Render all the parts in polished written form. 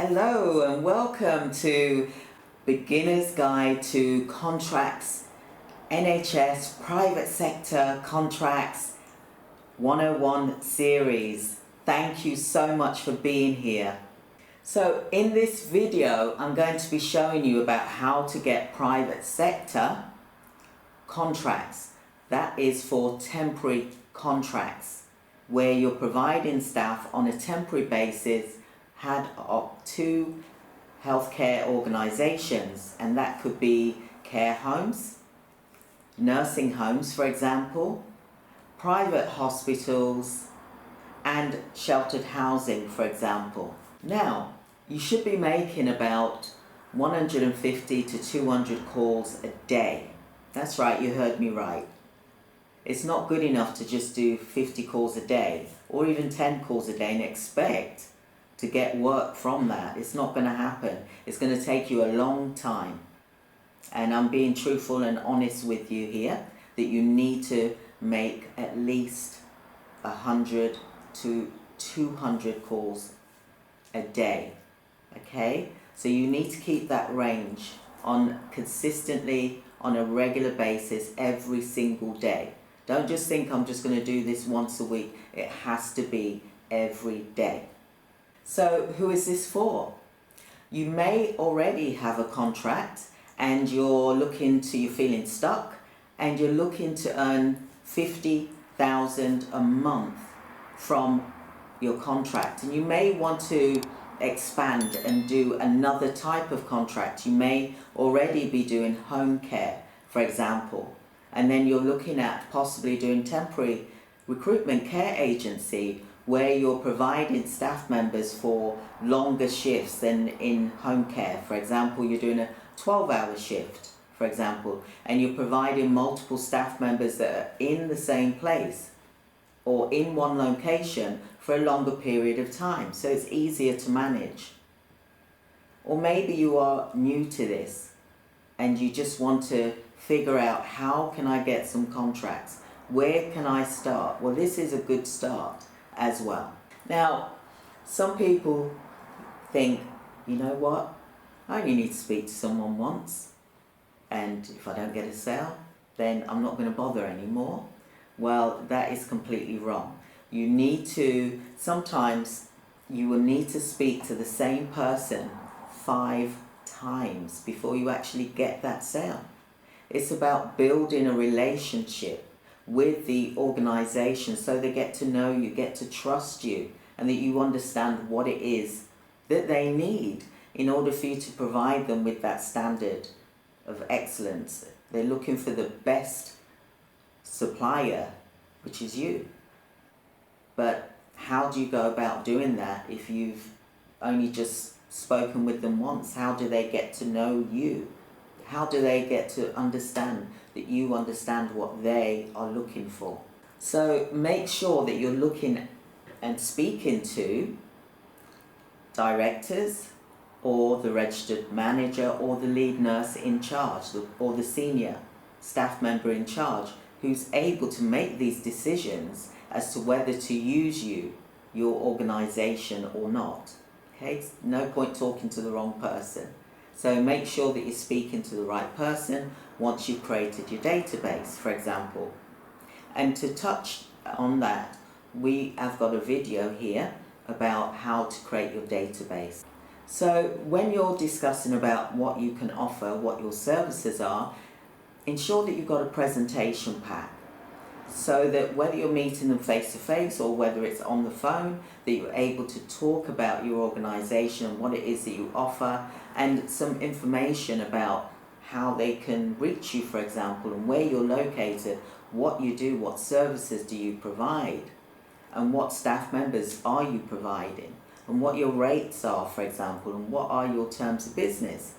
Hello and welcome to Beginner's Guide to Contracts, NHS Private Sector Contracts 101 series. Thank you so much for being here. So in this video I'm going to be showing you about how to get private sector contracts. That is for temporary contracts where you're providing staff on a temporary basis had up to healthcare organisations, and that could be care homes, nursing homes for example, private hospitals and sheltered housing for example. Now you should be making about 150 to 200 calls a day. That's right, you heard me right. It's not good enough to just do 50 calls a day or even 10 calls a day and expect to get work from that. It's not going to happen. It's going to take you a long time. And I'm being truthful and honest with you here that you need to make at least 100 to 200 calls a day. Okay? So you need to keep that range on consistently on a regular basis every single day. Don't just think I'm just going to do this once a week. It has to be every day. So who is this for? You may already have a contract and you're feeling stuck and you're looking to earn 50,000 a month from your contract, and you may want to expand and do another type of contract. You may already be doing home care, for example, and then you're looking at possibly doing temporary recruitment care agency where you're providing staff members for longer shifts than in home care. For example, you're doing a 12-hour shift, for example, and you're providing multiple staff members that are in the same place or in one location for a longer period of time, so it's easier to manage. Or maybe you are new to this and you just want to figure out, how can I get some contracts? Where can I start? Well, this is a good start as well. Now, some people think, you know what, I only need to speak to someone once, and if I don't get a sale, then I'm not going to bother anymore. Well, that is completely wrong. Sometimes you will need to speak to the same person 5 times before you actually get that sale. It's about building a relationship with the organisation so they get to know you, get to trust you, and that you understand what it is that they need in order for you to provide them with that standard of excellence. They're looking for the best supplier, which is you. But how do you go about doing that if you've only just spoken with them once? How do they get to know you? How do they get to understand that you understand what they are looking for? So make sure that you're looking and speaking to directors or the registered manager or the lead nurse in charge or the senior staff member in charge who's able to make these decisions as to whether to use your organisation or not. Okay, it's no point talking to the wrong person. So make sure that you're speaking to the right person once you've created your database, for example. And to touch on that, we have got a video here about how to create your database. So when you're discussing about what you can offer, what your services are, ensure that you've got a presentation pack, so that whether you're meeting them face to face or whether it's on the phone, that you're able to talk about your organisation and what it is that you offer, and some information about how they can reach you, for example, and where you're located, what you do, what services do you provide, and what staff members are you providing, and what your rates are, for example, and what are your terms of business.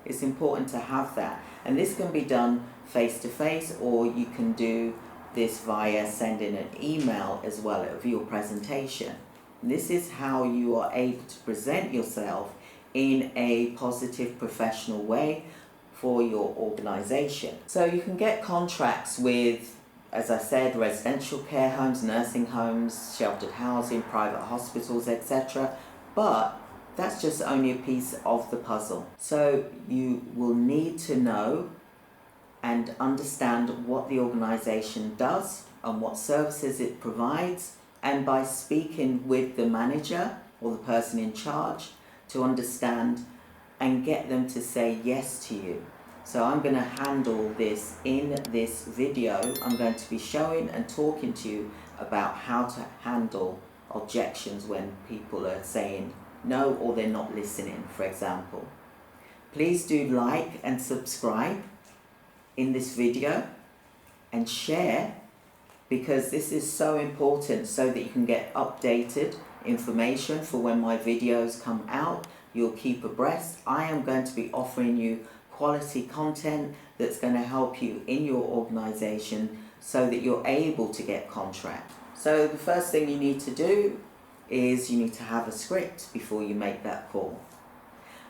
It's important to have that, and this can be done face to face, or you can do this via sending an email as well of your presentation. This is how you are able to present yourself in a positive, professional way for your organisation. So you can get contracts with, as I said, residential care homes, nursing homes, sheltered housing, private hospitals, etc. But that's just only a piece of the puzzle. So you will need to know and understand what the organisation does and what services it provides, and by speaking with the manager or the person in charge to understand and get them to say yes to you. So I'm going to handle this in this video. I'm going to be showing and talking to you about how to handle objections when people are saying no or they're not listening, for example. Please do like and subscribe in this video and share, because this is so important so that you can get updated information for when my videos come out. You'll keep abreast. I am going to be offering you quality content that's going to help you in your organisation so that you're able to get contract. So the first thing you need to do is you need to have a script before you make that call.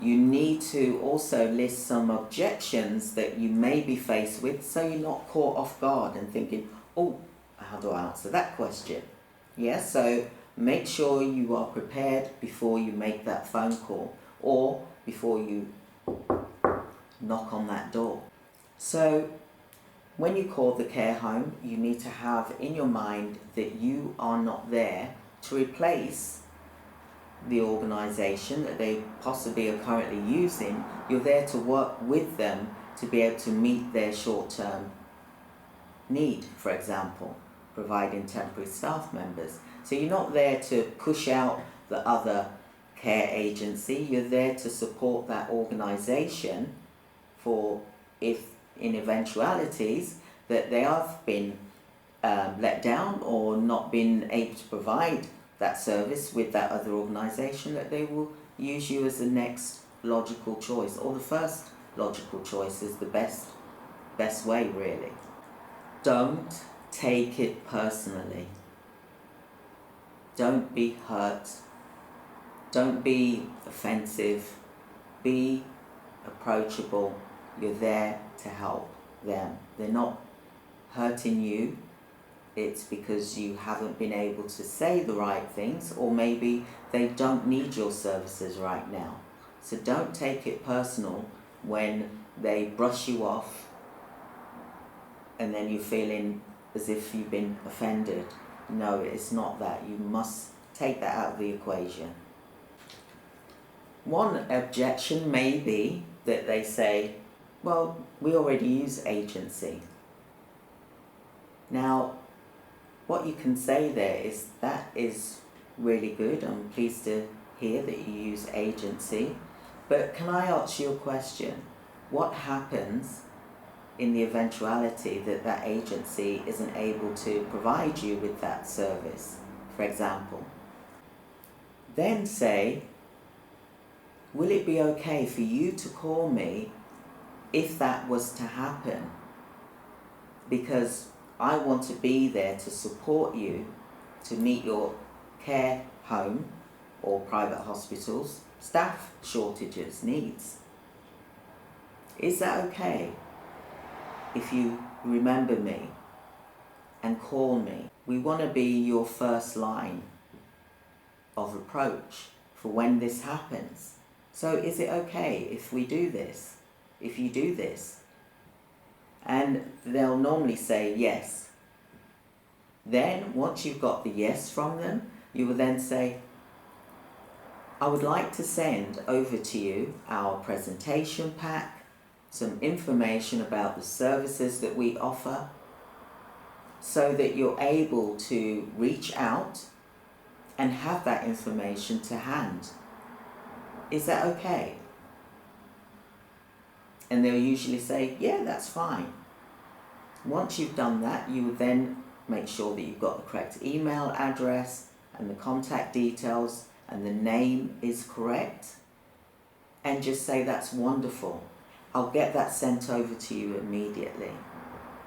You need to also list some objections that you may be faced with, so you're not caught off guard and thinking, oh, how do I answer that question? Yeah, so make sure you are prepared before you make that phone call or before you knock on that door. So when you call the care home, you need to have in your mind that you are not there to replace the organisation that they possibly are currently using. You're there to work with them to be able to meet their short-term need, for example, providing temporary staff members. So you're not there to push out the other care agency, you're there to support that organisation for if in eventualities that they have been let down or not been able to provide that service with that other organisation, that they will use you as the next logical choice, or the first logical choice is the best way, really. Don't take it personally. Don't be hurt. Don't be offensive. Be approachable. You're there to help them. They're not hurting you. It's because you haven't been able to say the right things, or maybe they don't need your services right now. So don't take it personal when they brush you off and then you're feeling as if you've been offended. No, it's not that. You must take that out of the equation. One objection may be that they say, well, we already use agency. Now, what you can say there is that is really good. I'm pleased to hear that you use agency. But can I ask you a question? What happens in the eventuality that that agency isn't able to provide you with that service, for example? Then say, will it be okay for you to call me if that was to happen? Because I want to be there to support you to meet your care home or private hospitals staff shortages needs. Is that okay if you remember me and call me? We want to be your first line of approach for when this happens. So is it okay if we do this? If you do this? And they'll normally say yes. Then, once you've got the yes from them, you will then say, I would like to send over to you our presentation pack, some information about the services that we offer, so that you're able to reach out and have that information to hand. Is that okay? And they'll usually say, yeah, that's fine. Once you've done that, you will then make sure that you've got the correct email address and the contact details and the name is correct. And just say, that's wonderful. I'll get that sent over to you immediately.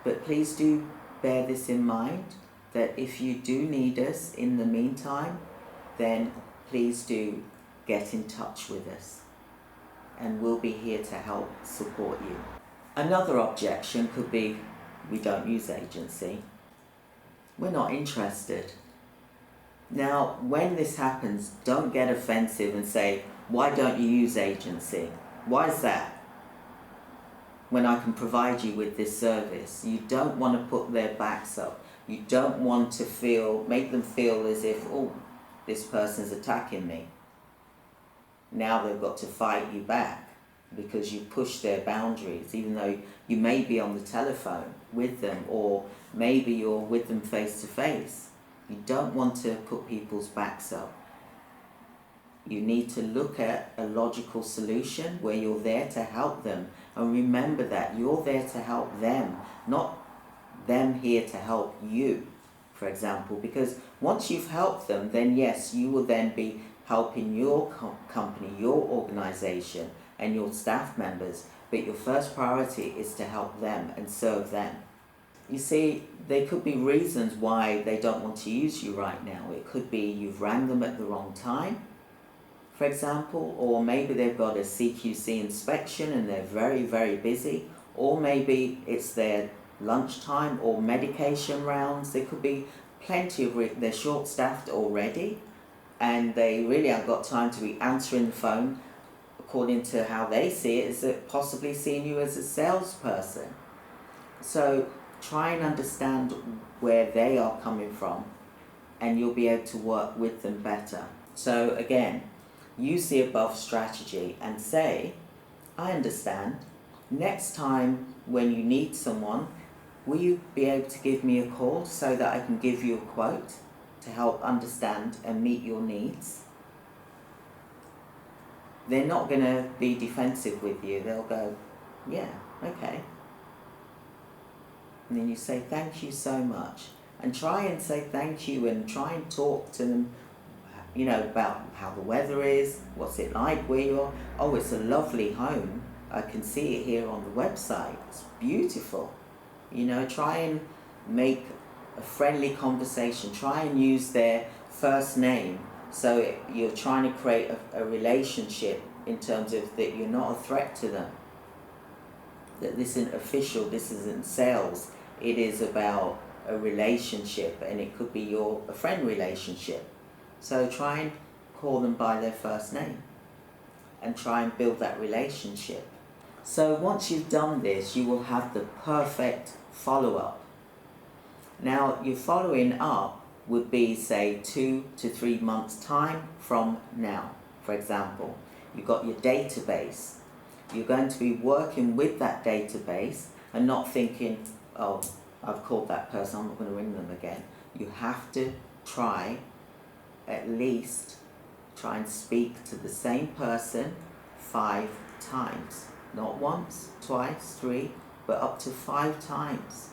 But please do bear this in mind, that if you do need us in the meantime, then please do get in touch with us, and we'll be here to help support you. Another objection could be, we don't use agency. We're not interested. Now, when this happens, don't get offensive and say, Why don't you use agency? Why is that? When I can provide you with this service, you don't want to put their backs up. You don't want to make them feel as if, oh, this person's attacking me. Now they've got to fight you back because you push their boundaries, even though you may be on the telephone with them, or maybe you're with them face to face. You don't want to put people's backs up. You need to look at a logical solution where you're there to help them. And remember that you're there to help them, not them here to help you, for example. Because once you've helped them, then yes, you will then be helping your company, your organization, and your staff members. But your first priority is to help them and serve them. You see, there could be reasons why they don't want to use you right now. It could be you've rang them at the wrong time, for example, or maybe they've got a CQC inspection and they're very, very busy, or maybe it's their lunchtime or medication rounds. There could be plenty of they're short-staffed already, and they really haven't got time to be answering the phone. According to how they see it, is that possibly seeing you as a salesperson. So try and understand where they are coming from, and you'll be able to work with them better. So again, use the above strategy and say, I understand. Next time when you need someone, will you be able to give me a call so that I can give you a quote to help understand and meet your needs? They're not going to be defensive with you. They'll go, yeah, okay. And then you say, thank you so much. And try and say thank you and try and talk to them, about how the weather is, what's it like where you are. Oh, it's a lovely home. I can see it here on the website. It's beautiful. Try and make a friendly conversation. Try and use their first name. So you're trying to create a relationship in terms of that you're not a threat to them. That this isn't official, this isn't sales. It is about a relationship, and it could be a friend relationship. So try and call them by their first name and try and build that relationship. So once you've done this, you will have the perfect follow-up. Now, your following up would be, say, 2 to 3 months' time from now. For example, you've got your database. You're going to be working with that database and not thinking, oh, I've called that person, I'm not going to ring them again. You have to at least try and speak to the same person 5 times. Not once, twice, 3, but up to 5 times.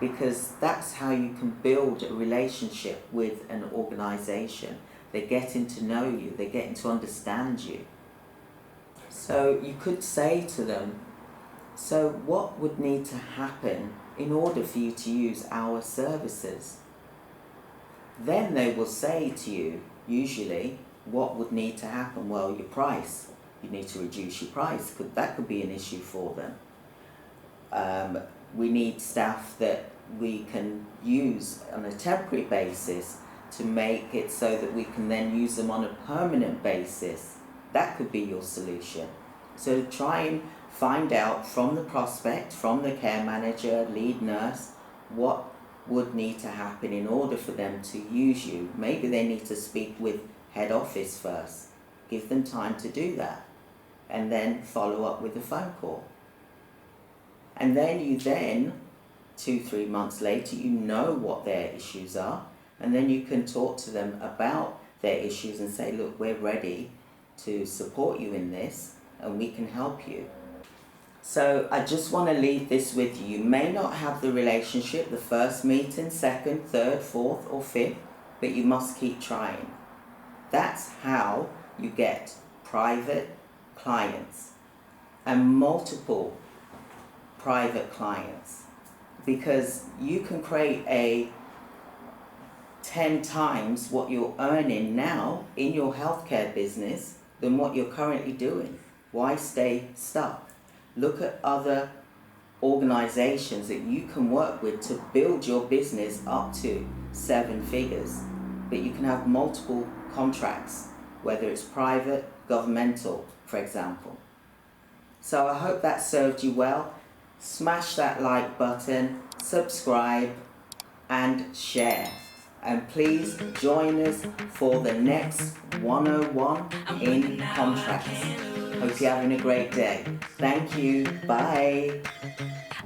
Because that's how you can build a relationship with an organization. They're getting to know you, they're getting to understand you. So you could say to them, so what would need to happen in order for you to use our services? Then they will say to you, usually, what would need to happen? Well, your price. You need to reduce your price. That could be an issue for them. We need staff that we can use on a temporary basis to make it so that we can then use them on a permanent basis. That could be your solution. So try and find out from the prospect, from the care manager, lead nurse, what would need to happen in order for them to use you. Maybe they need to speak with head office first. Give them time to do that. And then follow up with a phone call. And then 2-3 months later, you know what their issues are. And then you can talk to them about their issues and say, look, we're ready to support you in this and we can help you. So I just want to leave this with you. You may not have the relationship the first meeting, second, third, fourth or fifth, but you must keep trying. That's how you get private clients and multiple private clients, because you can create 10 times what you're earning now in your healthcare business than what you're currently doing. Why stay stuck? Look at other organizations that you can work with to build your business up to 7 figures. But you can have multiple contracts whether it's private, governmental, for example. So I hope that served you well. Smash that like button, subscribe and share. And please join us for the next 101 in contracts. Hope you're having a great day. Thank you. Bye.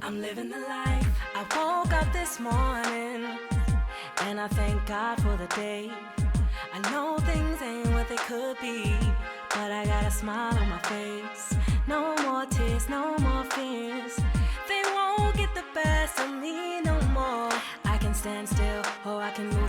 I'm living the life. I woke up this morning and I thank God for the day. I know things ain't what they could be, but I got a smile on my face. No more tears, no more fears. They won't get the best of me no more. I can stand still or I can move